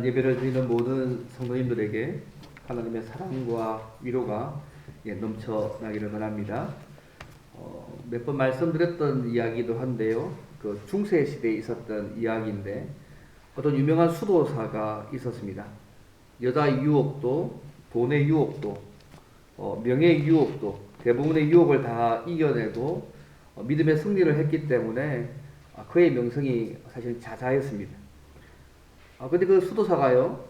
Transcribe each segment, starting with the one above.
예배를 드리는 모든 성도님들에게 하나님의 사랑과 위로가 넘쳐나기를 바랍니다. 몇 번 말씀드렸던 이야기도 한데요. 그 중세 시대에 있었던 이야기인데 어떤 유명한 수도사가 있었습니다. 여자 유혹도, 돈의 유혹도, 명예의 유혹도, 대부분의 유혹을 다 이겨내고 믿음의 승리를 했기 때문에 그의 명성이 사실 자자했습니다. 근데 그 수도사가요,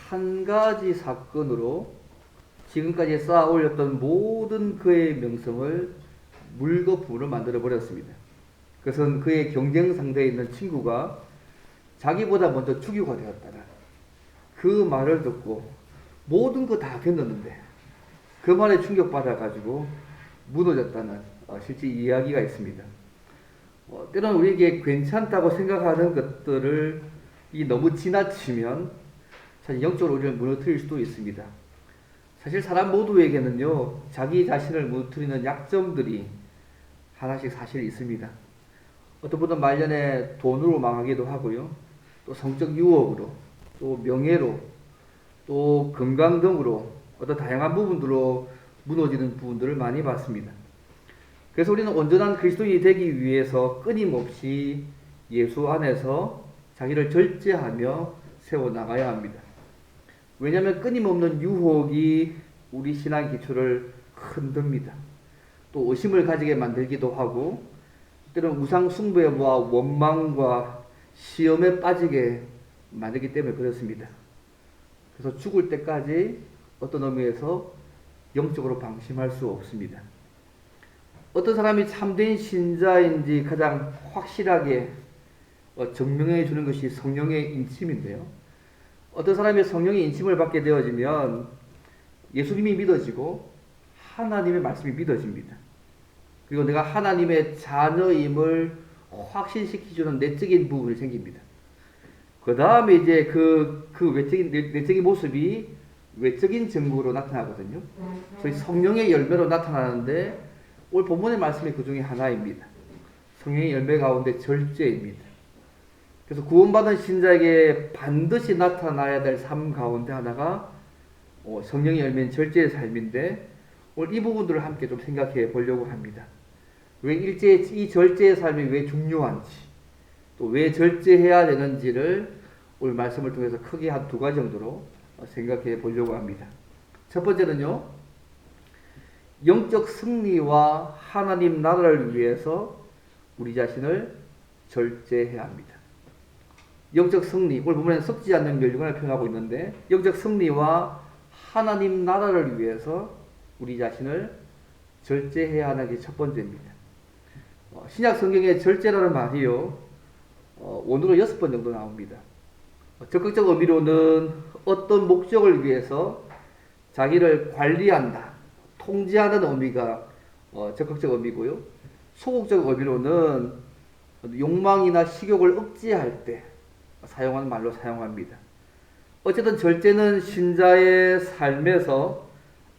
한 가지 사건으로 지금까지 쌓아 올렸던 모든 그의 명성을 물거품으로 만들어 버렸습니다. 그것은 그의 경쟁 상대에 있는 친구가 자기보다 먼저 주교가 되었다는 그 말을 듣고 모든 거 다 견뎠는데 그 말에 충격받아가지고 무너졌다는 실제 이야기가 있습니다. 때로는 우리에게 괜찮다고 생각하는 것들을 너무 지나치면 사실 영적으로 우리를 무너뜨릴 수도 있습니다. 사실 사람 모두에게는요, 자기 자신을 무너뜨리는 약점들이 하나씩 사실 있습니다. 어떤 분은 말년에 돈으로 망하기도 하고요, 또 성적 유혹으로, 또 명예로, 또 건강 등으로 어떤 다양한 부분들로 무너지는 부분들을 많이 봤습니다. 그래서 우리는 온전한 그리스도인이 되기 위해서 끊임없이 예수 안에서 자기를 절제하며 세워나가야 합니다. 왜냐하면 끊임없는 유혹이 우리 신앙 기초를 흔듭니다. 또 의심을 가지게 만들기도 하고 때로는 우상 숭배와 원망과 시험에 빠지게 만들기 때문에 그렇습니다. 그래서 죽을 때까지 어떤 의미에서 영적으로 방심할 수 없습니다. 어떤 사람이 참된 신자인지 가장 확실하게 증명해 주는 것이 성령의 인침인데요. 어떤 사람이 성령의 인침을 받게 되어지면 예수님이 믿어지고 하나님의 말씀이 믿어집니다. 그리고 내가 하나님의 자녀임을 확신시켜주는 내적인 부분이 생깁니다. 그 다음에 이제 그 내적인 모습이 외적인 증거로 나타나거든요. 소위 성령의 열매로 나타나는데 오늘 본문의 말씀이 그 중에 하나입니다. 성령의 열매 가운데 절제입니다. 그래서 구원받은 신자에게 반드시 나타나야 될 삶 가운데 하나가 성령의 열매인 절제의 삶인데 오늘 이 부분들을 함께 좀 생각해 보려고 합니다. 왜 이 절제의 삶이 왜 중요한지, 또 왜 절제해야 되는지를 오늘 말씀을 통해서 크게 한 두 가지 정도로 생각해 보려고 합니다. 첫 번째는요, 영적 승리와 하나님 나라를 위해서 우리 자신을 절제해야 합니다. 영적 승리, 오늘 보면 썩지 않는 멸류관을 표현하고 있는데 영적 승리와 하나님 나라를 위해서 우리 자신을 절제해야 하는 게 첫 번째입니다. 신약 성경에 절제라는 말이요, 원어로 6번 정도 나옵니다. 적극적 의미로는 어떤 목적을 위해서 자기를 관리한다, 통제하는 의미가 적극적 의미고요. 소극적 의미로는 욕망이나 식욕을 억제할 때 사용하는 말로 사용합니다. 어쨌든 절제는 신자의 삶에서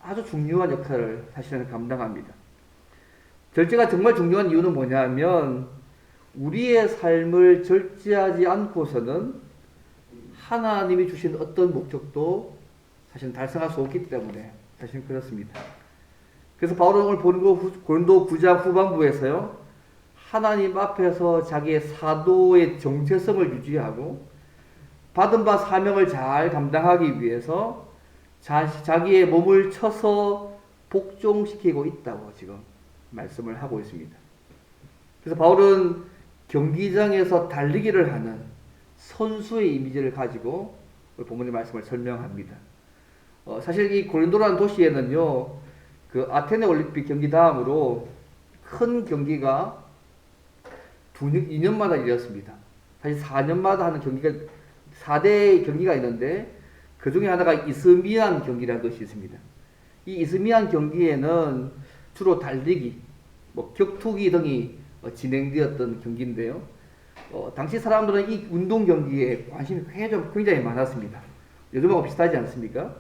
아주 중요한 역할을 사실은 감당합니다. 절제가 정말 중요한 이유는 뭐냐면 우리의 삶을 절제하지 않고서는 하나님이 주신 어떤 목적도 사실은 달성할 수 없기 때문에 사실은 그렇습니다. 그래서 바울은 오늘 고린도 9장 후반부에서요, 하나님 앞에서 자기의 사도의 정체성을 유지하고 받은 바 사명을 잘 감당하기 위해서 자기의 몸을 쳐서 복종시키고 있다고 지금 말씀을 하고 있습니다. 그래서 바울은 경기장에서 달리기를 하는 선수의 이미지를 가지고 본문의 말씀을 설명합니다. 사실 이 고린도라는 도시에는요, 그 아테네 올림픽 경기 다음으로 큰 경기가 2년마다 열렸습니다. 사실 4년마다 하는 경기가 4대 경기가 있는데 그 중에 하나가 이스미안 경기라는 것이 있습니다. 이 이스미안 경기에는 주로 달리기, 격투기 등이 진행되었던 경기인데요. 당시 사람들은 이 운동 경기에 관심이 굉장히 많았습니다. 요즘하고 비슷하지 않습니까?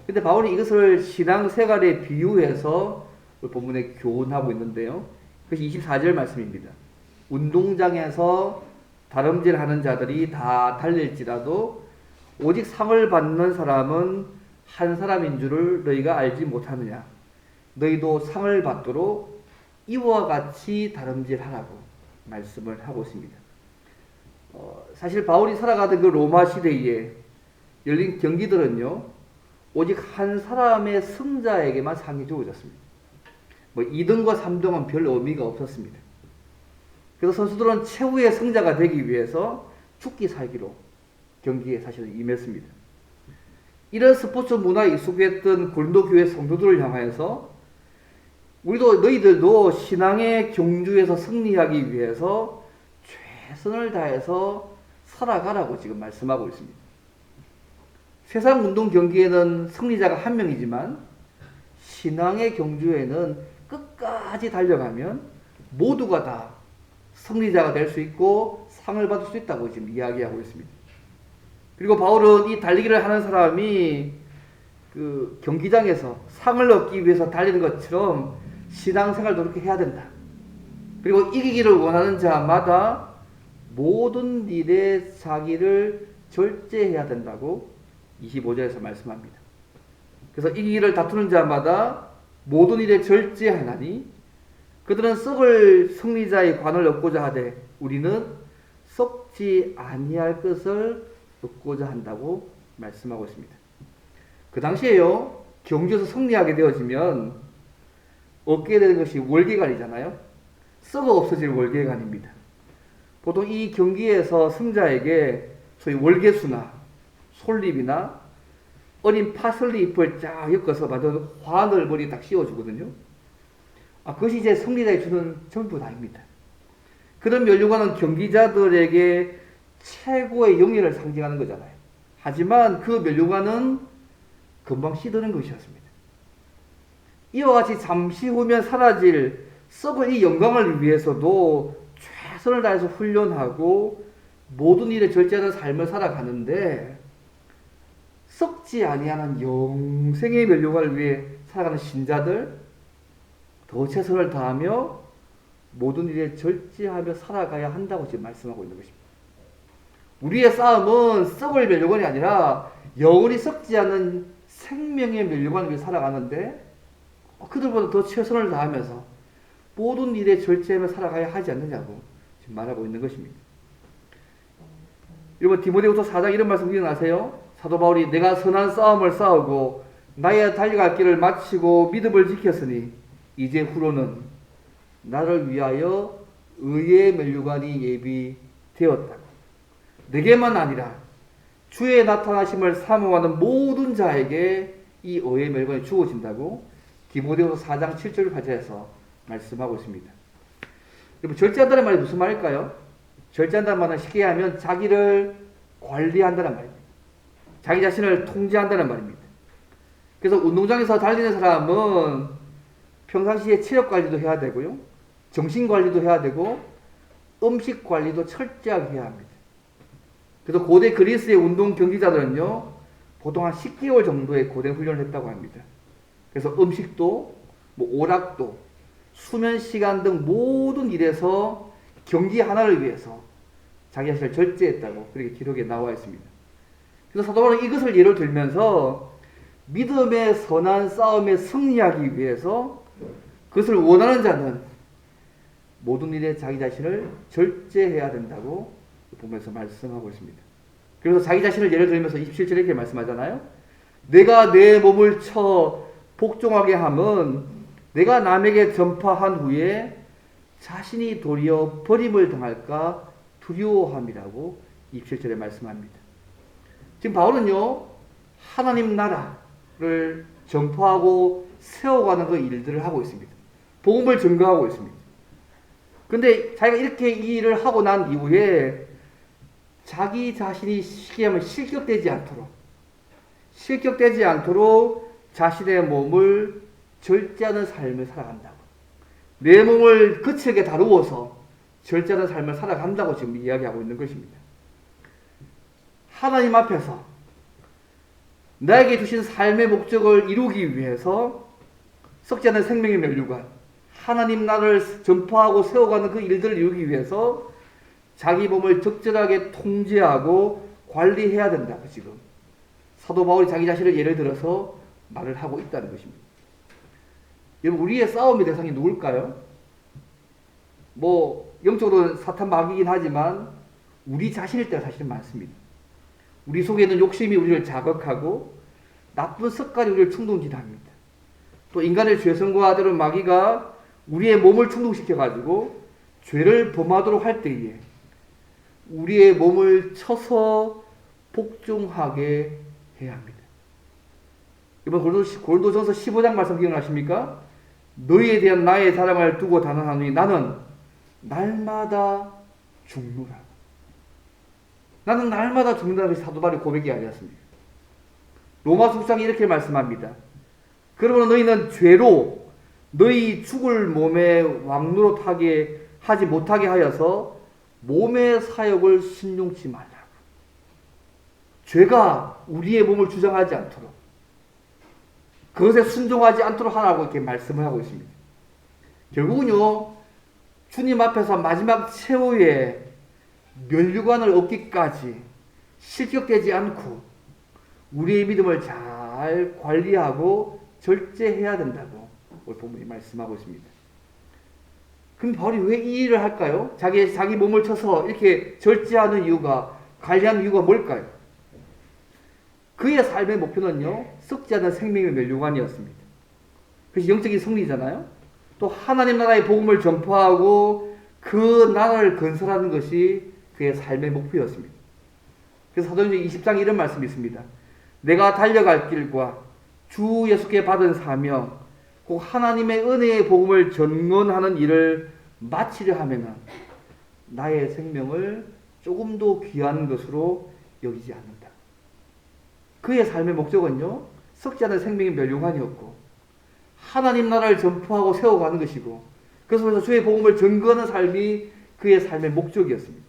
근데 바울이 이것을 신앙생활에 비유해서 본문에 교훈하고 있는데요. 그것이 24절 말씀입니다. 운동장에서 다름질하는 자들이 다 달릴지라도 오직 상을 받는 사람은 한 사람인 줄을 너희가 알지 못하느냐. 너희도 상을 받도록 이와 같이 다름질하라고 말씀을 하고 있습니다. 사실 바울이 살아가던 그 로마 시대에 열린 경기들은요, 오직 한 사람의 승자에게만 상이 주어졌습니다. 2등과 3등은 별 의미가 없었습니다. 그래서 선수들은 최후의 승자가 되기 위해서 죽기 살기로 경기에 사실은 임했습니다. 이런 스포츠 문화에 익숙했던 고린도 교회 성도들을 향하여서 너희들도 신앙의 경주에서 승리하기 위해서 최선을 다해서 살아가라고 지금 말씀하고 있습니다. 세상 운동 경기에는 승리자가 한 명이지만 신앙의 경주에는 끝까지 달려가면 모두가 다 승리자가 될 수 있고 상을 받을 수 있다고 지금 이야기하고 있습니다. 그리고 바울은 이 달리기를 하는 사람이 그 경기장에서 상을 얻기 위해서 달리는 것처럼 신앙생활도 그렇게 해야 된다. 그리고 이기기를 원하는 자마다 모든 일에 자기를 절제해야 된다고 25절에서 말씀합니다. 그래서 이기기를 다투는 자마다 모든 일에 절제하나니 그들은 썩을 승리자의 관을 얻고자 하되 우리는 썩지 아니할 것을 얻고자 한다고 말씀하고 있습니다. 그 당시에요, 경주에서 승리하게 되어지면 얻게 되는 것이 월계관이잖아요. 썩어 없어질 월계관입니다. 보통 이 경기에서 승자에게 소위 월계수나 솔잎이나 어린 파슬리 잎을 쫙 엮어서 만든 환을 머리에 딱 씌워주거든요. 그것이 이제 승리자에 주는 전부다입니다. 그런 면류관은 경기자들에게 최고의 영예를 상징하는 거잖아요. 하지만 그 면류관은 금방 시드는 것이었습니다. 이와 같이 잠시 후면 사라질 썩을 이 영광을 위해서도 최선을 다해서 훈련하고 모든 일에 절제하는 삶을 살아가는데 썩지 아니하는 영생의 면류관을 위해 살아가는 신자들 더 최선을 다하며 모든 일에 절제하며 살아가야 한다고 지금 말씀하고 있는 것입니다. 우리의 싸움은 썩을 면류관이 아니라 영원히 썩지 않는 생명의 면류관을 위해 살아가는데 그들보다 더 최선을 다하면서 모든 일에 절제하며 살아가야 하지 않느냐고 지금 말하고 있는 것입니다. 여러분 디모데후서 4장 이런 말씀 기억나세요? 사도 바울이 내가 선한 싸움을 싸우고 나의 달려갈 길을 마치고 믿음을 지켰으니 이제 후로는 나를 위하여 의의 면류관이 예비되었다고. 내게만 아니라 주의 나타나심을 사모하는 모든 자에게 이 의의 면류관이 주어진다고 디모데후서 4장 7절 8절에서 말씀하고 있습니다. 여러분 절제한다는 말이 무슨 말일까요? 절제한다는 말은 쉽게 하면 자기를 관리한다는 말입니다. 자기 자신을 통제한다는 말입니다. 그래서 운동장에서 달리는 사람은 평상시에 체력 관리도 해야 되고요. 정신 관리도 해야 되고 음식 관리도 철저하게 해야 합니다. 그래서 고대 그리스의 운동 경기자들은요. 보통 한 10개월 정도의 고된 훈련을 했다고 합니다. 그래서 음식도 오락도 수면 시간 등 모든 일에서 경기 하나를 위해서 자기 자신을 절제했다고 그렇게 기록에 나와 있습니다. 그래서 사도 바울은 이것을 예를 들면서 믿음의 선한 싸움에 승리하기 위해서 그것을 원하는 자는 모든 일에 자기 자신을 절제해야 된다고 보면서 말씀하고 있습니다. 그래서 자기 자신을 예를 들면서 27절에 이렇게 말씀하잖아요. 내가 내 몸을 쳐 복종하게 함은 내가 남에게 전파한 후에 자신이 도리어 버림을 당할까 두려워함이라고 27절에 말씀합니다. 지금 바울은요, 하나님 나라를 전파하고 세워가는 그 일들을 하고 있습니다. 복음을 증거하고 있습니다. 근데 자기가 이렇게 이 일을 하고 난 이후에 자기 자신이 쉽게 하면 실격되지 않도록 자신의 몸을 절제하는 삶을 살아간다고. 내 몸을 거칠게 다루어서 절제하는 삶을 살아간다고 지금 이야기하고 있는 것입니다. 하나님 앞에서 나에게 주신 삶의 목적을 이루기 위해서 썩지 않는 생명의 면류관, 하나님 나라를 전파하고 세워가는 그 일들을 이루기 위해서 자기 몸을 적절하게 통제하고 관리해야 된다고 지금 사도 바울이 자기 자신을 예를 들어서 말을 하고 있다는 것입니다. 여러분, 우리의 싸움의 대상이 누굴까요? 뭐 영적으로는 사탄 마귀이긴 하지만 우리 자신일 때가 사실 많습니다. 우리 속에 있는 욕심이 우리를 자극하고 나쁜 습관이 우리를 충동질합니다. 또 인간의 죄성과 때로는 마귀가 우리의 몸을 충동시켜가지고 죄를 범하도록 할 때에 우리의 몸을 쳐서 복종하게 해야 합니다. 이번 고린도전서 15장 말씀 기억나십니까? 너희에 대한 나의 사랑을 두고 단언하노니 나는 날마다 죽노라. 나는 날마다 죽는다는 것이 사도 바울의 고백이 아니었습니까? 로마서 9장이 이렇게 말씀합니다. 그러므로 너희는 죄로 너희 죽을 몸에 왕노릇하게 하지 못하게 하여서 몸의 사역을 신용치 말라고. 죄가 우리의 몸을 주장하지 않도록, 그것에 순종하지 않도록 하라고 이렇게 말씀을 하고 있습니다. 결국은요, 주님 앞에서 마지막 최후의 면류관을 얻기까지 실격되지 않고 우리의 믿음을 잘 관리하고 절제해야 된다고 오늘 본문이 말씀하고 있습니다. 그럼 바울이 왜 이 일을 할까요? 자기 몸을 쳐서 이렇게 절제하는 이유가, 관리하는 이유가 뭘까요? 그의 삶의 목표는요, 썩지 않은 생명의 면류관이었습니다. 그것이 영적인 승리잖아요. 또 하나님 나라의 복음을 전파하고 그 나라를 건설하는 것이 그의 삶의 목표였습니다. 그래서 사도행전 20장 이런 말씀이 있습니다. 내가 달려갈 길과 주 예수께 받은 사명, 꼭 하나님의 은혜의 복음을 전언하는 일을 마치려 하면은 나의 생명을 조금도 귀한 것으로 여기지 않는다. 그의 삶의 목적은요, 썩지 않은 생명의 면류관이었고 하나님 나라를 전파하고 세워가는 것이고, 그래서 주의 복음을 전거하는 삶이 그의 삶의 목적이었습니다.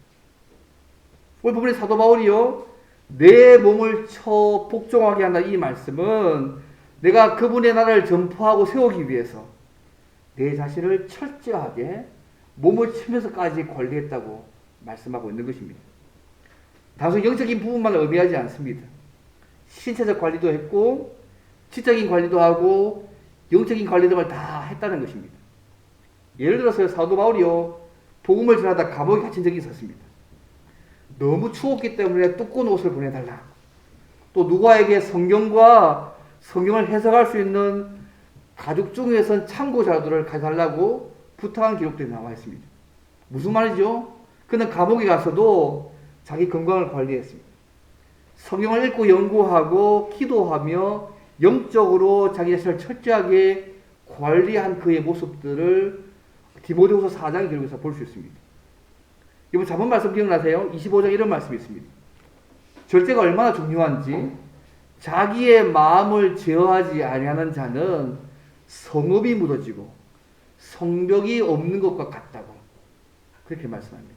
오늘 부분에 사도 바울이요, 내 몸을 쳐 복종하게 한다, 이 말씀은 내가 그분의 나라를 전파하고 세우기 위해서 내 자신을 철저하게 몸을 치면서까지 관리했다고 말씀하고 있는 것입니다. 단순히 영적인 부분만 의미하지 않습니다. 신체적 관리도 했고 지적인 관리도 하고 영적인 관리 등을 다 했다는 것입니다. 예를 들어서 사도 바울이요, 복음을 전하다 감옥에 갇힌 적이 있었습니다. 너무 추웠기 때문에 두꺼운 옷을 보내달라. 또 누가에게 성경을 해석할 수 있는 가죽 중에선 참고 자료들을 가져달라고 부탁한 기록들이 나와 있습니다. 무슨 말이죠? 그는 감옥에 가서도 자기 건강을 관리했습니다. 성경을 읽고 연구하고 기도하며 영적으로 자기 자신을 철저하게 관리한 그의 모습들을 디모데후서 4장 기록에서 볼 수 있습니다. 이번 잠언 말씀 기억나세요? 25장 이런 말씀이 있습니다. 절제가 얼마나 중요한지, 자기의 마음을 제어하지 아니하는 자는 성읍이 무너지고 성벽이 없는 것과 같다고 그렇게 말씀합니다.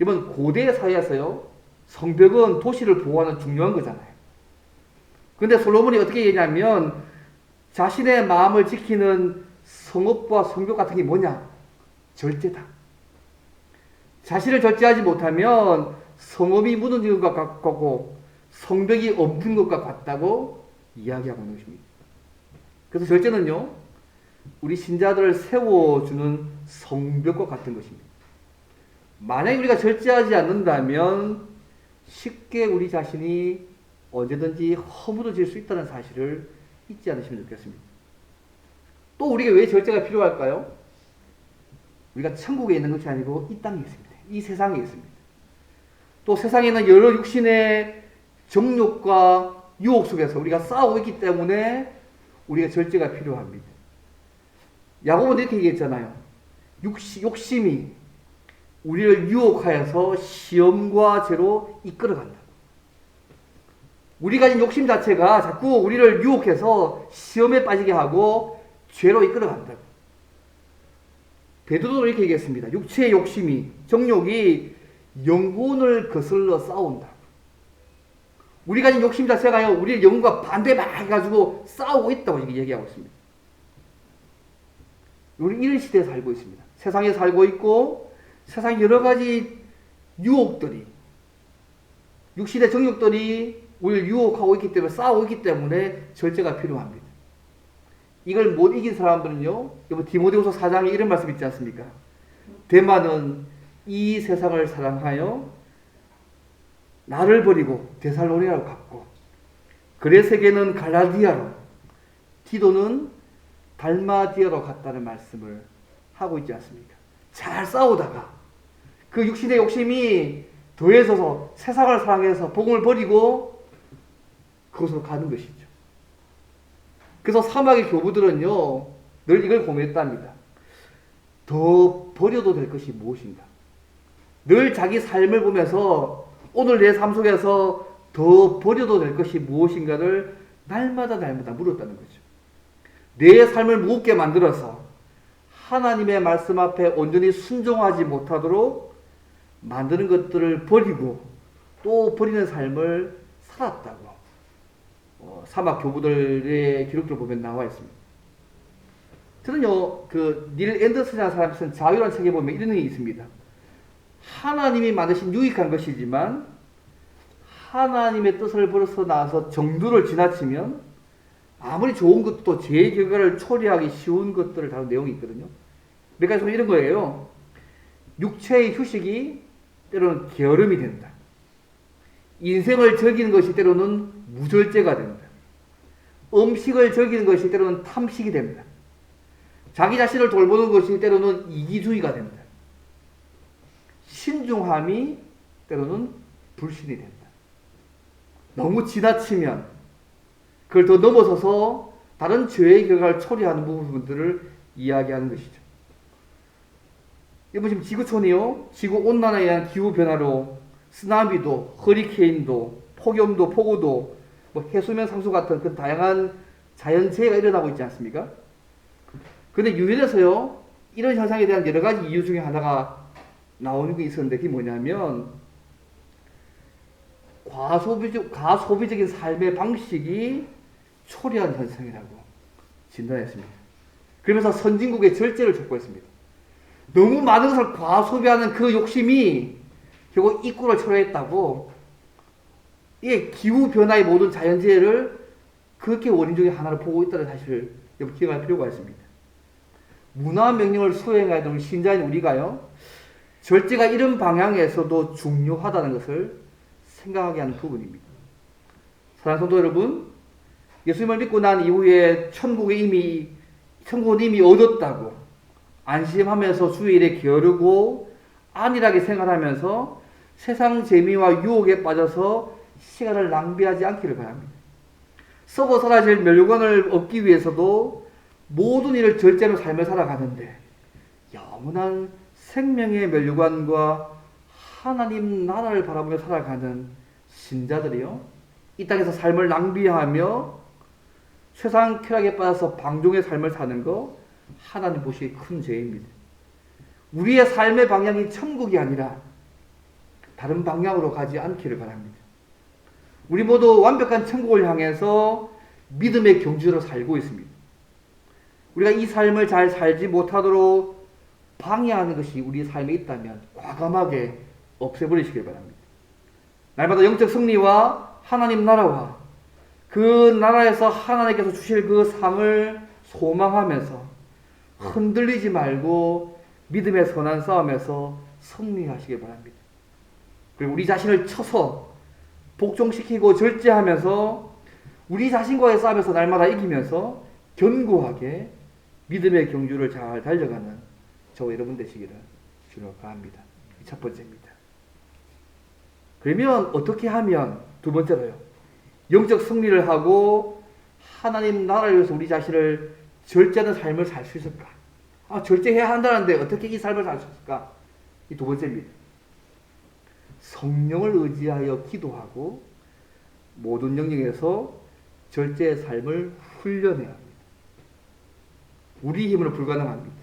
이번 고대 사회에서요, 성벽은 도시를 보호하는 중요한 거잖아요. 그런데 솔로몬이 어떻게 얘기하냐면 자신의 마음을 지키는 성읍과 성벽 같은 게 뭐냐? 절제다. 자신을 절제하지 못하면 성읍이 무너지는 것과 같고 성벽이 없는 것과 같다고 이야기하고 있는 것입니다. 그래서 절제는요, 우리 신자들을 세워주는 성벽과 같은 것입니다. 만약에 우리가 절제하지 않는다면 쉽게 우리 자신이 언제든지 허물어질 수 있다는 사실을 잊지 않으시면 좋겠습니다. 또 우리가 왜 절제가 필요할까요? 우리가 천국에 있는 것이 아니고 이 땅에 있습니다. 이 세상에 있습니다. 또 세상에는 여러 육신의 정욕과 유혹 속에서 우리가 싸우고 있기 때문에 우리가 절제가 필요합니다. 야고보는 이렇게 얘기했잖아요. 욕심이 우리를 유혹하여서 시험과 죄로 이끌어간다. 우리가 가진 욕심 자체가 자꾸 우리를 유혹해서 시험에 빠지게 하고 죄로 이끌어간다. 베드로도 이렇게 얘기했습니다. 육체의 욕심이, 정욕이 영혼을 거슬러 싸운다. 우리 가진 욕심 자체가요, 우리의 영혼과 반대 막 해가지고 싸우고 있다고 얘기하고 있습니다. 우리 이런 시대에 살고 있습니다. 세상에 살고 있고 세상 여러 가지 유혹들이, 육신의 정욕들이 우리를 유혹하고 있기 때문에 싸우고 있기 때문에 절제가 필요합니다. 이걸 못 이긴 사람들은요, 여러분 디모데후서 4장에 이런 말씀 있지 않습니까? 데마는 이 세상을 사랑하여 나를 버리고 데살로니가로 갔고, 그레세게는 갈라디아로, 디도는 달마디아로 갔다는 말씀을 하고 있지 않습니까? 잘 싸우다가 그 육신의 욕심이 더해져서 세상을 사랑해서 복음을 버리고 그것으로 가는 것이죠. 그래서 사막의 교부들은요, 늘 이걸 고민했답니다. 더 버려도 될 것이 무엇인가? 늘 자기 삶을 보면서 오늘 내 삶 속에서 더 버려도 될 것이 무엇인가를 날마다 물었다는 거죠. 내 삶을 무겁게 만들어서 하나님의 말씀 앞에 온전히 순종하지 못하도록 만드는 것들을 버리고 또 버리는 삶을 살았다고 사막 교부들의 기록들을 보면 나와 있습니다. 저는요, 닐 앤더슨이라는 사람이 쓴 자유라는 책에 보면 이런 얘기 있습니다. 하나님이 만드신 유익한 것이지만 하나님의 뜻을 벌어서 나와서 정도를 지나치면 아무리 좋은 것도 제 결과를 초래하기 쉬운 것들을 다룬 내용이 있거든요. 몇 가지 중에 이런 거예요. 육체의 휴식이 때로는 게으름이 된다. 인생을 즐기는 것이 때로는 무절제가 된다. 음식을 즐기는 것이 때로는 탐식이 된다. 자기 자신을 돌보는 것이 때로는 이기주의가 된다. 신중함이 때로는 불신이 된다. 너무 지나치면 그걸 더 넘어서서 다른 죄의 결과를 초래하는 부분들을 이야기하는 것이죠. 여러분 지금 지구촌이요, 지구온난화에 의한 기후변화로 쓰나미도, 허리케인도, 폭염도, 폭우도, 해수면 상수 같은 그 다양한 자연재해가 일어나고 있지 않습니까? 그런데 유엔에서요, 이런 현상에 대한 여러 가지 이유 중에 하나가 나오는 게 있었는데, 그게 뭐냐면 과소비적인 삶의 방식이 초래한 현상이라고 진단했습니다. 그러면서 선진국의 절제를 촉구했습니다. 너무 많은 것을 과소비하는 그 욕심이 결국 이 꼴을 초래했다고. 이게 기후변화의 모든 자연재해를 그렇게 원인 중에 하나로 보고 있다는 사실을 여러분 기억할 필요가 있습니다. 문화명령을 수행해야 되는 신자인 우리가요, 절제가 이런 방향에서도 중요하다는 것을 생각하게 하는 부분입니다. 사랑하는 성도 여러분, 예수님을 믿고 난 이후에 천국은 이미 얻었다고 안심하면서 주의 일에 게으르고 안일하게 생활하면서 세상 재미와 유혹에 빠져서 시간을 낭비하지 않기를 바랍니다. 썩어 사라질 멸류관을 얻기 위해서도 모든 일을 절제로 삶을 살아가는데 영원한 생명의 멸류관과 하나님 나라를 바라보며 살아가는 신자들이요, 이 땅에서 삶을 낭비하며 세상 쾌락에 빠져서 방종의 삶을 사는 거 하나님 보시기에 큰 죄입니다. 우리의 삶의 방향이 천국이 아니라 다른 방향으로 가지 않기를 바랍니다. 우리 모두 완벽한 천국을 향해서 믿음의 경주로 살고 있습니다. 우리가 이 삶을 잘 살지 못하도록 방해하는 것이 우리 삶에 있다면 과감하게 없애버리시길 바랍니다. 날마다 영적 승리와 하나님 나라와 그 나라에서 하나님께서 주실 그 상을 소망하면서 흔들리지 말고 믿음의 선한 싸움에서 승리하시길 바랍니다. 그리고 우리 자신을 쳐서 복종시키고 절제하면서 우리 자신과의 싸움에서 날마다 이기면서 견고하게 믿음의 경주를 잘 달려가는 저와 여러분 되시기를 주로 바랍니다. 첫 번째입니다. 그러면 어떻게 하면, 두 번째로요, 영적 승리를 하고 하나님 나라를 위해서 우리 자신을 절제하는 삶을 살 수 있을까? 절제해야 한다는데 어떻게 이 삶을 살 수 있을까? 이 두 번째입니다. 성령을 의지하여 기도하고 모든 영역에서 절제의 삶을 훈련해야 합니다. 우리 힘으로 불가능합니다.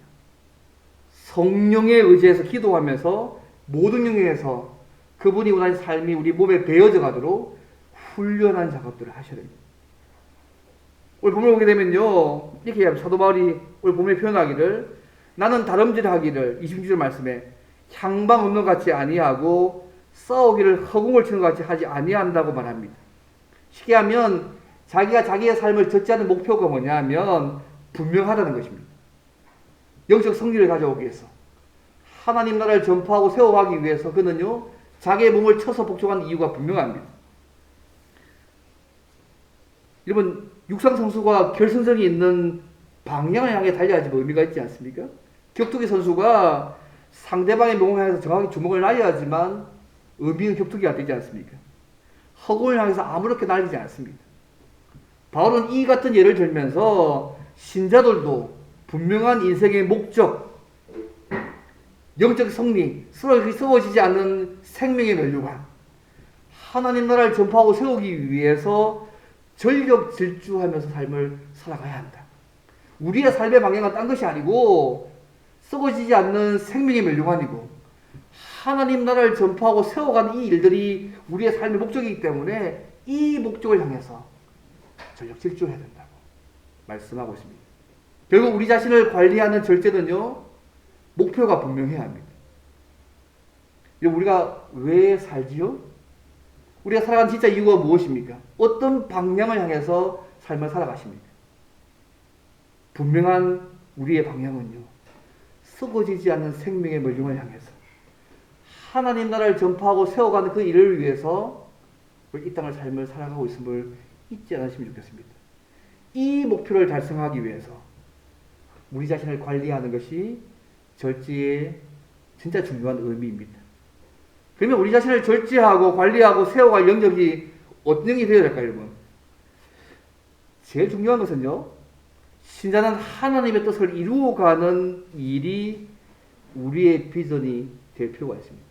성령에 의지해서 기도하면서 모든 영역에서 그분이 원하는 삶이 우리 몸에 배어져 가도록 훈련한 작업들을 하셔야 됩니다. 오늘 본문을 보게 되면요, 이렇게 얘기합니다. 사도 바울이 오늘 본문에 표현하기를, 나는 다름질하기를 26절 말씀에 향방 없는 것 같이 아니하고 싸우기를 허공을 치는 것 같이 하지 아니한다고 말합니다. 쉽게 하면 자기가 자기의 삶을 젖지 않는 목표가 뭐냐면 분명하다는 것입니다. 영적 승리를 가져오기 위해서 하나님 나라를 전파하고 세워가기 위해서 그는요 자기의 몸을 쳐서 복종하는 이유가 분명합니다. 여러분 육상 선수가 결승선이 있는 방향을 향해 달려야지 뭐 의미가 있지 않습니까? 격투기 선수가 상대방의 몸을 향해서 정확히 주먹을 날려야지만 의미 있는 격투기가 되지 않습니까? 허공을 향해서 아무렇게 날리지 않습니다. 바울은 이 같은 예를 들면서 신자들도 분명한 인생의 목적, 영적 승리, 쓰러지지 않는 생명의 멸류관, 하나님 나라를 전파하고 세우기 위해서 전력 질주하면서 삶을 살아가야 한다. 우리의 삶의 방향은 딴 것이 아니고 썩어지지 않는 생명의 멸류관이고 하나님 나라를 전파하고 세워가는 이 일들이 우리의 삶의 목적이기 때문에 이 목적을 향해서 전력 질주해야 된다고 말씀하고 있습니다. 결국 우리 자신을 관리하는 절제는요 목표가 분명해야 합니다. 우리가 왜 살지요? 우리가 살아가는 진짜 이유가 무엇입니까? 어떤 방향을 향해서 삶을 살아가십니까? 분명한 우리의 방향은요 썩어지지 않는 생명의 멸류관을 향해서 하나님 나라를 전파하고 세워가는 그 일을 위해서 이 땅을 삶을 살아가고 있음을 잊지 않으시면 좋겠습니다. 이 목표를 달성하기 위해서 우리 자신을 관리하는 것이 절제의 진짜 중요한 의미입니다. 그러면 우리 자신을 절제하고 관리하고 세워갈 영역이 어떤 영역이 되어야 될까요, 여러분? 제일 중요한 것은요, 신자는 하나님의 뜻을 이루어가는 일이 우리의 비전이 될 필요가 있습니다.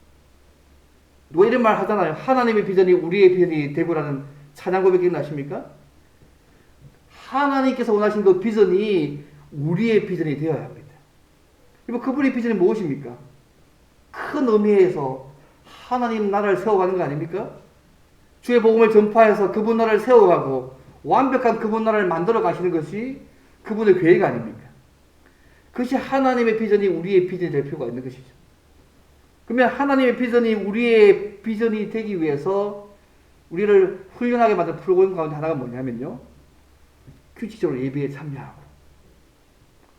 누가 이런 말 하잖아요. 하나님의 비전이 우리의 비전이 되고라는 찬양 고백 기억나십니까? 하나님께서 원하신 그 비전이 우리의 비전이 되어야 합니다. 그분의 비전이 무엇입니까? 큰 의미에서 하나님 나라를 세워가는 거 아닙니까? 주의 복음을 전파해서 그분 나라를 세워가고 완벽한 그분 나라를 만들어 가시는 것이 그분의 계획 아닙니까? 그것이 하나님의 비전이 우리의 비전이 될 필요가 있는 것이죠. 그러면 하나님의 비전이 우리의 비전이 되기 위해서 우리를 훈련하게 만든 프로그램 가운데 하나가 뭐냐면요. 규칙적으로 예배에 참여하고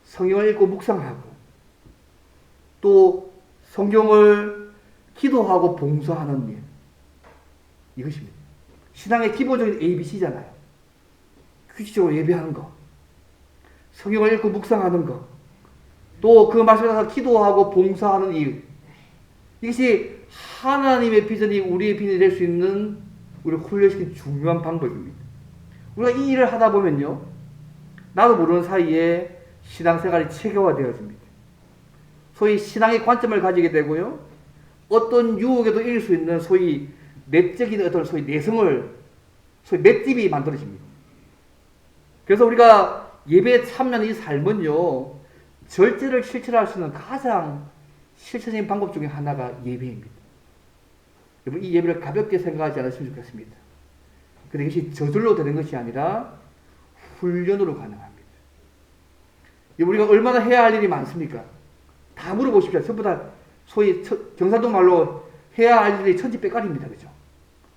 성경을 읽고 묵상하고 또 성경을 기도하고 봉사하는 일. 이것입니다. 신앙의 기본적인 ABC잖아요. 규칙적으로 예배하는 것, 성경을 읽고 묵상하는 것, 또 그 말씀에 따라서 기도하고 봉사하는 일. 이것이 하나님의 비전이 우리의 비전이 될 수 있는 우리를 훈련시킨 중요한 방법입니다. 우리가 이 일을 하다 보면요, 나도 모르는 사이에 신앙생활이 체계화되어집니다. 소위 신앙의 관점을 가지게 되고요, 어떤 유혹에도 이길 수 있는 소위 내적인 어떤 소위 내성을 소위 맷집이 만들어집니다. 그래서 우리가 예배에 참여하는 이 삶은요, 절제를 실천할 수 있는 가장 실천적인 방법 중에 하나가 예배입니다. 여러분, 이 예배를 가볍게 생각하지 않으시면 좋겠습니다. 근데 이것이 저절로 되는 것이 아니라 훈련으로 가능합니다. 우리가 얼마나 해야 할 일이 많습니까? 다 물어보십시오. 전부 다 소위 경상도 말로 해야 할 일이 천지백갈입니다. 그죠?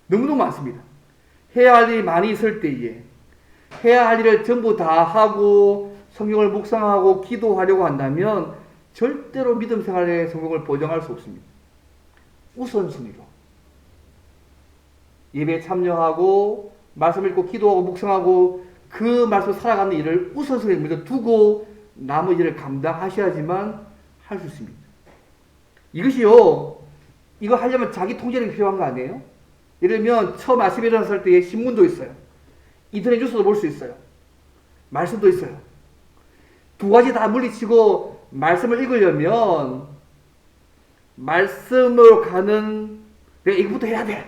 너무너무 많습니다. 해야 할 일이 많이 있을 때에 해야 할 일을 전부 다 하고 성경을 묵상하고 기도하려고 한다면 절대로 믿음 생활의 성공을 보장할 수 없습니다. 우선순위로 예배에 참여하고 말씀 읽고 기도하고 묵상하고 그 말씀을 살아가는 일을 우선순위에 먼저 두고 나머지 일을 감당하셔야지만 할 수 있습니다. 이것이요, 이거 하려면 자기 통제력이 필요한 거 아니에요? 예를 들면 처음 아침에 일어났을 때 신문도 있어요. 인터넷 뉴스도 볼 수 있어요. 말씀도 있어요. 두 가지 다 물리치고 말씀을 읽으려면 말씀으로 가는 내가 이것부터 해야 돼.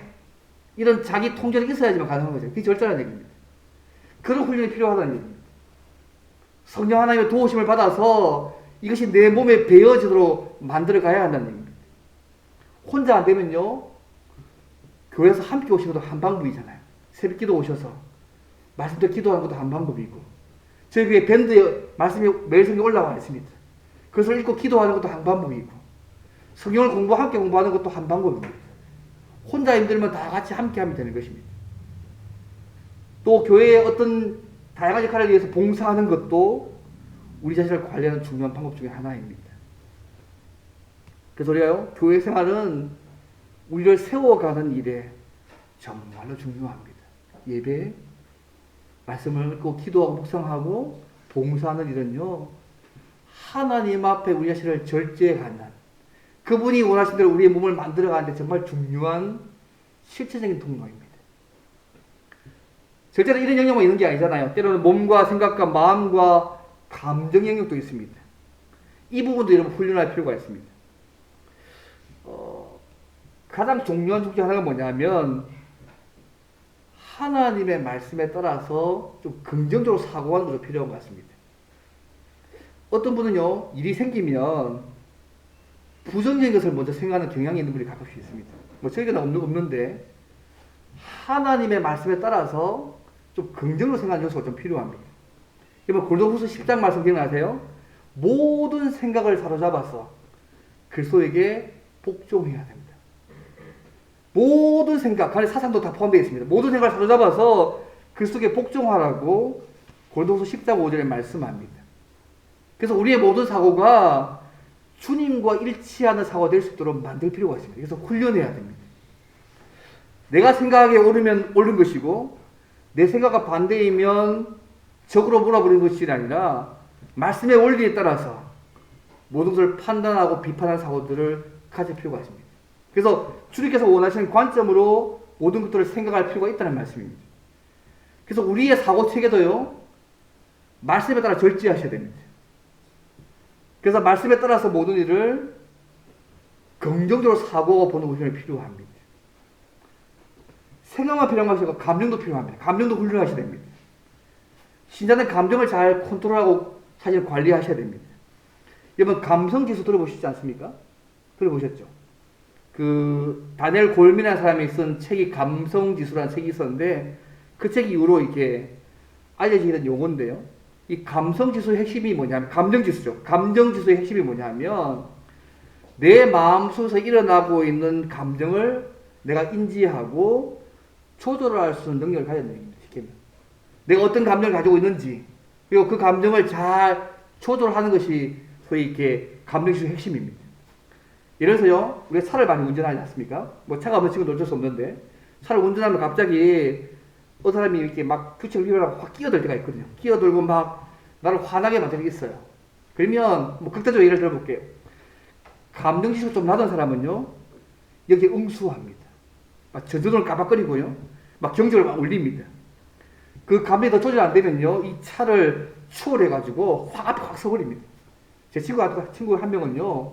이런 자기 통제력이 있어야지만 가능한 거죠. 그게 절제라는 얘기입니다. 그런 훈련이 필요하다는 얘기입니다. 성령 하나님의 도우심을 받아서 이것이 내 몸에 배어지도록 만들어 가야 한다는 얘기입니다. 혼자 안 되면요, 교회에서 함께 오신 것도 한 방법이잖아요. 새벽 기도 오셔서 말씀대로 기도하는 것도 한 방법이고, 저희 교회 밴드에 말씀이 매일 성경 올라와 있습니다. 그것을 읽고 기도하는 것도 한 방법이고, 성경을 함께 공부하는 것도 한 방법입니다. 혼자 힘들면 다 같이 함께 하면 되는 것입니다. 또 교회의 어떤 다양한 역할을 위해서 봉사하는 것도 우리 자신을 관리하는 중요한 방법 중에 하나입니다. 그래서 우리가요, 교회 생활은 우리를 세워가는 일에 정말로 중요합니다. 예배, 말씀을 읽고 기도하고 묵상하고 봉사하는 일은요, 하나님 앞에 우리 자신을 절제하는, 그분이 원하신 대로 우리의 몸을 만들어가는데 정말 중요한 실체적인 통로입니다. 절대로 이런 영역만 있는 게 아니잖아요. 때로는 몸과 생각과 마음과 감정 영역도 있습니다. 이 부분도 여러분 훈련할 필요가 있습니다. 가장 중요한 중 하나가 뭐냐면 하나님의 말씀에 따라서 좀 긍정적으로 사고하는 것도 필요한 것 같습니다. 어떤 분은요, 일이 생기면 부정적인 것을 먼저 생각하는 경향이 있는 분이 가끔씩 있습니다. 뭐 저에게는 없는데 하나님의 말씀에 따라서 좀 긍정으로 생각하는 요소가 좀 필요합니다. 여러분 고린도후서 10장 말씀 기억나세요? 모든 생각을 사로잡아서 그리스도에게 복종해야 됩니다. 모든 생각, 그 안에 사상도 다 포함되어 있습니다. 모든 생각을 사로잡아서 그리스도에게 복종하라고 고린도후서 10장 5절에 말씀합니다. 그래서 우리의 모든 사고가 주님과 일치하는 사고가 될 수 있도록 만들 필요가 있습니다. 그래서 훈련해야 됩니다. 내가 생각하기에 옳으면 옳은 것이고 내 생각과 반대이면 적으로 몰아버리는 것이 아니라 말씀의 원리에 따라서 모든 것을 판단하고 비판하는 사고들을 가질 필요가 있습니다. 그래서 주님께서 원하시는 관점으로 모든 것들을 생각할 필요가 있다는 말씀입니다. 그래서 우리의 사고 체계도요, 말씀에 따라 절제하셔야 됩니다. 그래서 말씀에 따라서 모든 일을 긍정적으로 사고하고 보는 훈련이 필요합니다. 생각만 필요한 것이 아니고 감정도 필요합니다. 감정도 훈련하셔야 됩니다. 신자는 감정을 잘 컨트롤하고 사실 관리하셔야 됩니다. 여러분 감성지수 들어보시지 않습니까? 들어보셨죠? 다니엘 골민이라는 사람이 쓴 책이 감성지수라는 책이 있었는데 그 책 이후로 이렇게 알려지는 용어인데요. 이 감성지수의 핵심이 뭐냐면 감정지수죠. 감정지수의 핵심이 뭐냐면 내 마음속에서 일어나고 있는 감정을 내가 인지하고 조절할 수 있는 능력을 가져야 됩니다. 내가 어떤 감정을 가지고 있는지 그리고 그 감정을 잘 조절하는 것이 소위 이렇게 감정지수의 핵심입니다. 예를 들어서요, 우리가 차를 많이 운전하지 않습니까? 뭐 차가 없는 친구는 어쩔 수 없는데 차를 운전하면 갑자기 어떤 사람이 이렇게 막 규칙을 위반하고 확 끼어들 때가 있거든요. 끼어들고 막 나를 화나게 만들겠어요. 그러면 뭐 극단적으로 예를 들어볼게요. 감정지수가 좀 낮은 사람은요, 여기에 응수합니다. 막 전조등을 까박거리고요, 막 경적을 막 울립니다. 그 감정이 더 조절 안 되면요, 이 차를 추월해가지고 앞에 확 서버립니다. 제 친구 한 명은요,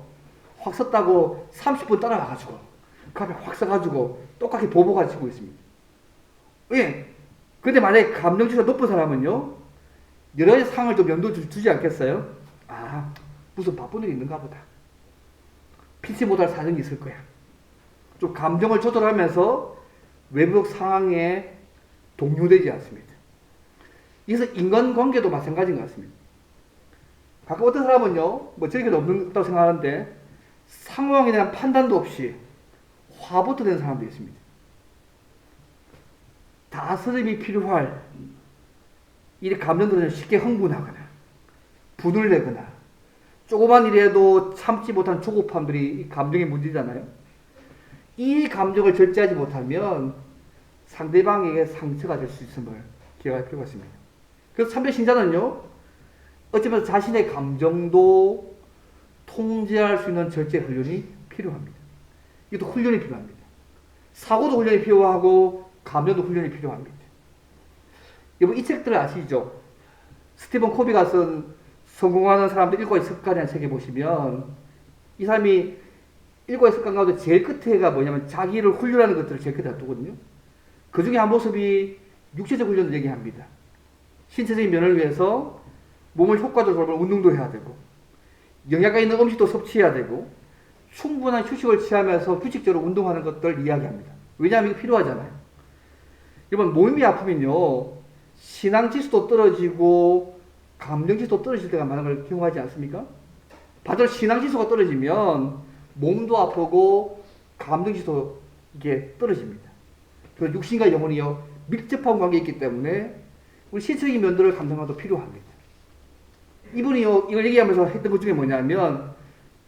확 섰다고 30분 따라가가지고 그 앞에 확 서가지고 똑같이 보복을 치고 있습니다. 예. 근데 만약에 감정지수가 높은 사람은요, 여러 가지 상황을 좀 염두에 두지 않겠어요? 아, 무슨 바쁜 일이 있는가 보다. 피치 못할 사정이 있을 거야. 좀 감정을 조절하면서 외부적 상황에 동요되지 않습니다. 그래서 인간관계도 마찬가지인 것 같습니다. 가끔 어떤 사람은요, 뭐 저에게도 없다고 생각하는데 상황에 대한 판단도 없이 화부터 내는 사람도 있습니다. 다스림이 필요할 이 감정들은 쉽게 흥분하거나 분을 내거나 조그만 일에도 참지 못한 조급함들이 이 감정의 문제잖아요. 이 감정을 절제하지 못하면 상대방에게 상처가 될 수 있음을 기억할 필요가 있습니다. 그래서 참된 신자는요, 어쩌면 자신의 감정도 통제할 수 있는 절제 훈련이 필요합니다. 이것도 훈련이 필요합니다. 사고도 훈련이 필요하고 감정도 훈련이 필요합니다. 여러분 이 책들을 아시죠? 스티븐 코비가 쓴 성공하는 사람들 일과의 습관이라는 책에 보시면 이 사람이 일과의 습관 가운데 제일 끝에가 뭐냐면 자기를 훈련하는 것들을 제일 끝에 놔두거든요. 그 중에 한 모습이 육체적 훈련을 얘기합니다. 신체적인 면을 위해서 몸을 효과적으로 돌보는 운동도 해야 되고 영양가 있는 음식도 섭취해야 되고 충분한 휴식을 취하면서 규칙적으로 운동하는 것들 이야기합니다. 왜냐하면 이게 필요하잖아요. 여러분 몸이 아프면요, 신앙지수도 떨어지고 감정지수도 떨어질 때가 많은 걸 경험하지 않습니까? 반대로 신앙지수가 떨어지면 몸도 아프고 감정지수도 이게 떨어집니다. 그 육신과 영혼이요 밀접한 관계에 있기 때문에 우리 신체적인 면들을 감당하도 필요합니다. 이분이 이걸 얘기하면서 했던 것 중에 뭐냐면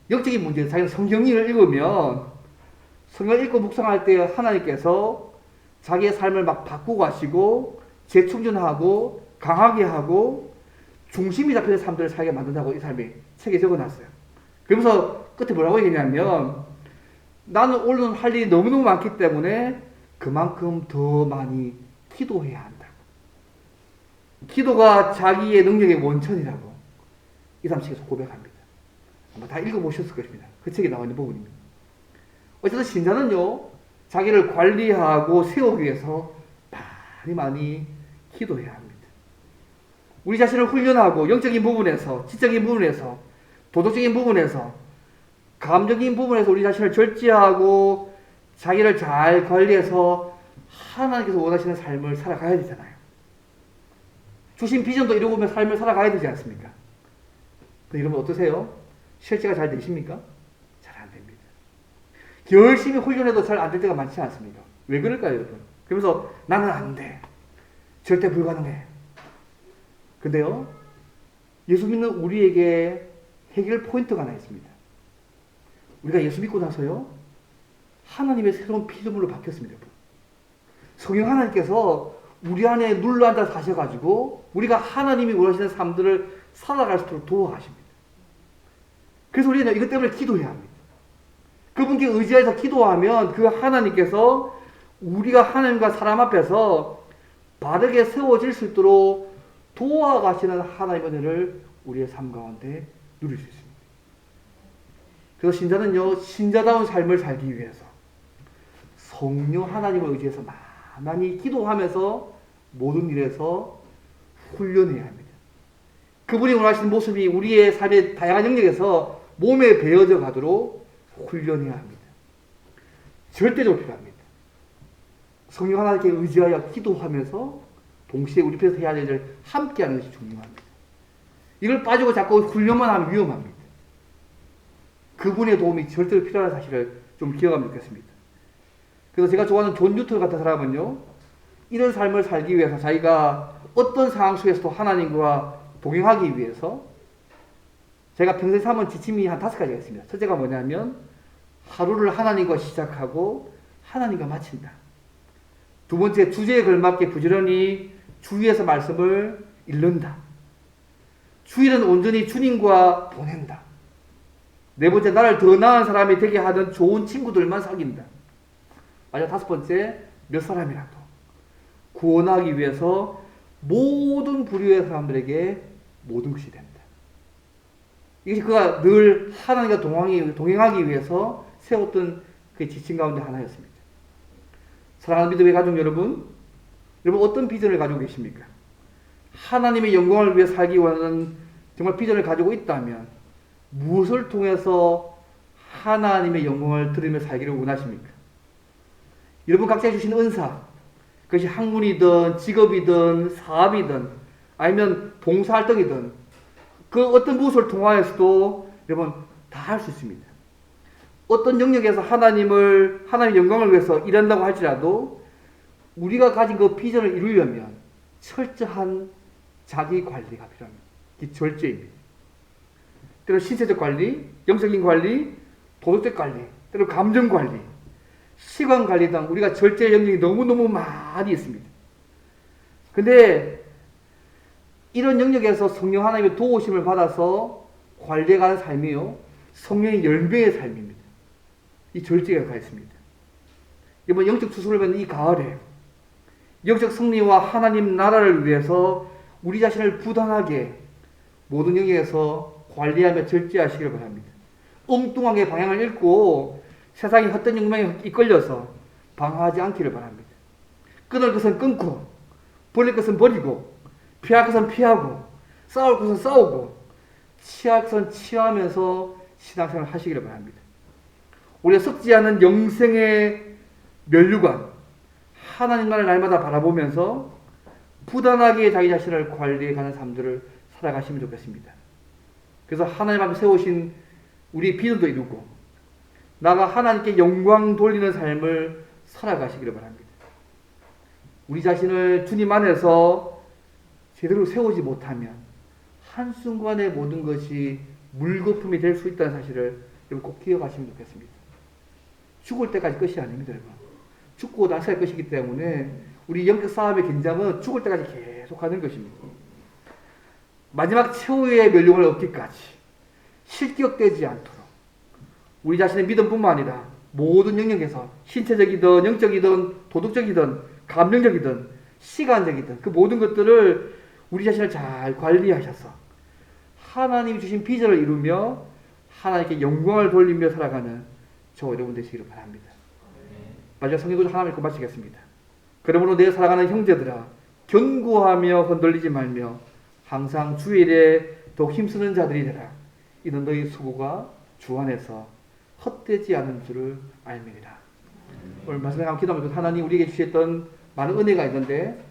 영적인 문제, 자기는 성경을 읽으면 성경을 읽고 묵상할 때 하나님께서 자기의 삶을 막 바꾸고 하시고 재충전하고 강하게 하고 중심이 잡히는 삶들을 살게 만든다고 이 사람이 책에 적어놨어요. 그러면서 끝에 뭐라고 얘기했냐면 나는 오늘은 할 일이 너무너무 많기 때문에 그만큼 더 많이 기도해야 한다. 기도가 자기의 능력의 원천이라고 이 사람 책에서 고백합니다. 아마 다 읽어보셨을 것입니다. 그 책에 나와 있는 부분입니다. 어쨌든 신자는요, 자기를 관리하고 세우기 위해서 많이 기도해야 합니다. 우리 자신을 훈련하고 영적인 부분에서, 지적인 부분에서, 도덕적인 부분에서, 감정적인 부분에서 우리 자신을 절제하고 자기를 잘 관리해서 하나님께서 원하시는 삶을 살아가야 되잖아요. 주신 비전도 이루고면 삶을 살아가야 되지 않습니까? 여러분 어떠세요? 실제가 잘 되십니까? 잘 안 됩니다. 열심히 훈련해도 잘 안 될 때가 많지 않습니까? 왜 그럴까요, 여러분? 그러면서 나는 안 돼. 절대 불가능해. 근데요, 예수 믿는 우리에게 해결 포인트가 하나 있습니다. 우리가 예수 믿고 나서요, 하나님의 새로운 피조물로 바뀌었습니다, 여러분. 성령 하나님께서 우리 안에 눌러앉아 사셔가지고 우리가 하나님이 원하시는 삶들을 살아갈 수 있도록 도와가십니다. 그래서 우리는 이것 때문에 기도해야 합니다. 그분께 의지해서 기도하면 그 하나님께서 우리가 하나님과 사람 앞에서 바르게 세워질 수 있도록 도와가시는 하나님의 은혜를 우리의 삶 가운데 누릴 수 있습니다. 그래서 신자는요, 신자다운 삶을 살기 위해서 성령 하나님을 의지해서 많이 기도하면서 모든 일에서 훈련해야 합니다. 그분이 원하시는 모습이 우리의 삶의 다양한 영역에서 몸에 배어져 가도록 훈련해야 합니다. 절대적으로 필요합니다. 성령 하나님께 의지하여 기도하면서 동시에 우리 편에서 해야 될 일을 함께하는 것이 중요합니다. 이걸 빠지고 자꾸 훈련만 하면 위험합니다. 그분의 도움이 절대로 필요한 사실을 좀 기억하면 좋겠습니다. 그래서 제가 좋아하는 존 뉴턴 같은 사람은요, 이런 삶을 살기 위해서 자기가 어떤 상황 속에서도 하나님과 동행하기 위해서 제가 평소에 삼은 지침이 한 5가지가 있습니다. 첫째가 뭐냐면 하루를 하나님과 시작하고 하나님과 마친다. 두 번째, 주제에 걸맞게 부지런히 주위에서 말씀을 읽는다. 주일은 온전히 주님과 보낸다. 네 번째, 나를 더 나은 사람이 되게 하던 좋은 친구들만 사귄다. 마지막 5번째, 몇 사람이라도 구원하기 위해서 모든 부류의 사람들에게 모든 것이 된다. 이것이 그가 늘 하나님과 동행하기 위해서 세웠던 그 지침 가운데 하나였습니다. 사랑하는 믿음의 가족 여러분, 어떤 비전을 가지고 계십니까? 하나님의 영광을 위해 살기 원하는 정말 비전을 가지고 있다면 무엇을 통해서 하나님의 영광을 드리며 살기를 원하십니까? 여러분 각자 주신 은사, 그것이 학문이든 직업이든 사업이든 아니면 봉사활동이든 그 어떤 무엇을 통하여서도 여러분 다 할 수 있습니다. 어떤 영역에서 하나님의 영광을 위해서 일한다고 할지라도 우리가 가진 그 비전을 이루려면 철저한 자기 관리가 필요합니다. 이 절제입니다. 때로 신체적 관리, 영적인 관리, 도덕적 관리, 때로 감정 관리, 시간 관리 등 우리가 절제 영역이 너무너무 많이 있습니다. 근데 이런 영역에서 성령 하나님의 도우심을 받아서 관리해가는 삶이요, 성령의 열매의 삶입니다. 이 절제가 가 있습니다. 이번 영적 추수를 받는 이 가을에 영적 승리와 하나님 나라를 위해서 우리 자신을 부단하게 모든 영역에서 관리하며 절제하시길 바랍니다. 엉뚱하게 방향을 잃고 세상의 헛된 욕망에 이끌려서 방황하지 않기를 바랍니다. 끊을 것은 끊고, 버릴 것은 버리고, 피할 것은 피하고, 싸울 것은 싸우고, 취할 것은 취하면서 신앙생활을 하시기를 바랍니다. 우리가 썩지 않은 영생의 면류관, 하나님 나라를 날마다 바라보면서 부단하게 자기 자신을 관리해가는 삶들을 살아가시면 좋겠습니다. 그래서 하나님 앞에 세우신 우리의 비전도 이루고 나가 하나님께 영광 돌리는 삶을 살아가시기를 바랍니다. 우리 자신을 주님 안에서 제대로 세우지 못하면 한순간에 모든 것이 물거품이 될 수 있다는 사실을 여러분 꼭 기억하시면 좋겠습니다. 죽을 때까지 끝이 아닙니다, 여러분. 죽고 나서의 것이기 때문에 우리 영적 싸움의 긴장은 죽을 때까지 계속하는 것입니다. 마지막 최후의 멸종을 얻기까지 실격되지 않도록 우리 자신의 믿음뿐만 아니라 모든 영역에서 신체적이든 영적이든 도덕적이든 감정적이든 시간적이든 그 모든 것들을 우리 자신을 잘 관리하셔서 하나님이 주신 비전을 이루며 하나님께 영광을 돌리며 살아가는 저 여러분 되시기를 바랍니다. 마지막 성경구절 하나만 읽고 마치겠습니다. 그러므로 내 사랑하는 형제들아 견고하며 흔들리지 말며 항상 주일에 더욱 힘쓰는 자들이 되라. 이는 너희 수고가 주 안에서 헛되지 않은 줄을 알미니라. 오늘 말씀에 한번 기도하면서 하나님 우리에게 주셨던 많은 은혜가 있는데